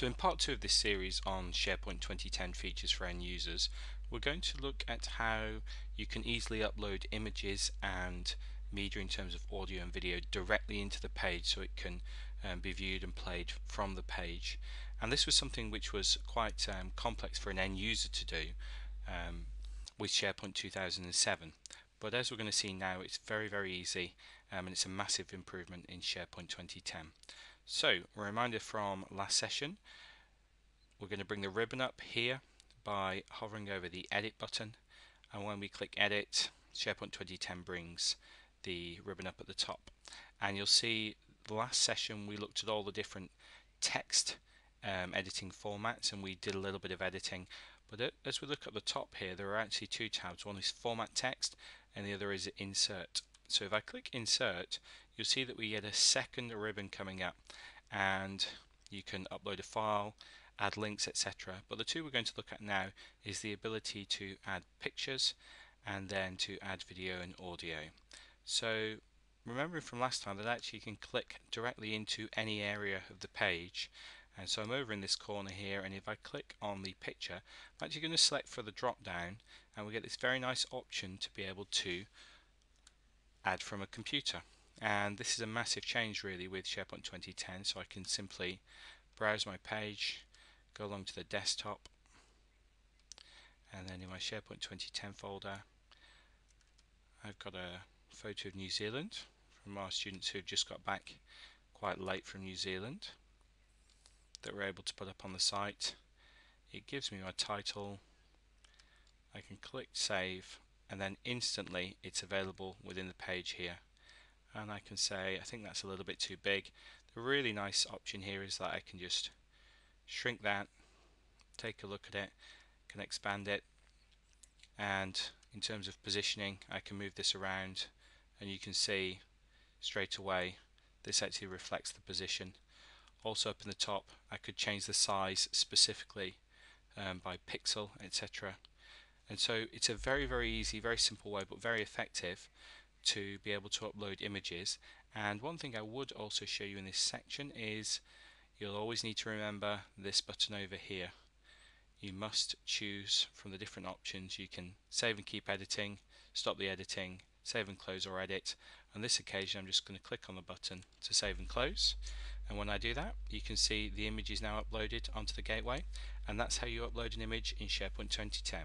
So in part 2 of this series on SharePoint 2010 features for end users, we're going to look at how you can easily upload images and media in terms of audio and video directly into the page so it can be viewed and played from the page. And this was something which was quite complex for an end user to do with SharePoint 2007. But as we're going to see now, it's very easy and it's a massive improvement in SharePoint 2010. So, a reminder from last session, we're going to bring the ribbon up here by hovering over the edit button, and when we click edit, SharePoint 2010 brings the ribbon up at the top. And you'll see the last session we looked at all the different text editing formats, and we did a little bit of editing, but as we look at the top here, there are actually two tabs. One is format text and the other is insert. So if I click insert, you'll see that we get a second ribbon coming up, and you can upload a file, add links, etc. But the two we're going to look at now is the ability to add pictures and then to add video and audio. So remembering from last time that actually you can click directly into any area of the page, and so I'm over in this corner here, and if I click on the picture, I'm actually going to select for the drop down, and we get this very nice option to be able to add from a computer. And this is a massive change really with SharePoint 2010, so I can simply browse my page, go along to the desktop, and then in my SharePoint 2010 folder I've got a photo of New Zealand from our students who have just got back quite late from New Zealand that we're able to put up on the site. It gives me my title, I can click save, and then instantly it's available within the page here. And I can say, I think that's a little bit too big. The really nice option here is that I can just shrink that, take a look at it, can expand it, and in terms of positioning I can move this around, and you can see straight away this actually reflects the position. Also up in the top I could change the size specifically by pixel, etc. And so it's a very easy, very simple way, but very effective to be able to upload images. And one thing I would also show you in this section is you'll always need to remember this button over here. You must choose from the different options. You can save and keep editing, stop the editing, save and close or edit. On this occasion I'm just going to click on the button to save and close, and when I do that you can see the image is now uploaded onto the gateway, and that's how you upload an image in SharePoint 2010.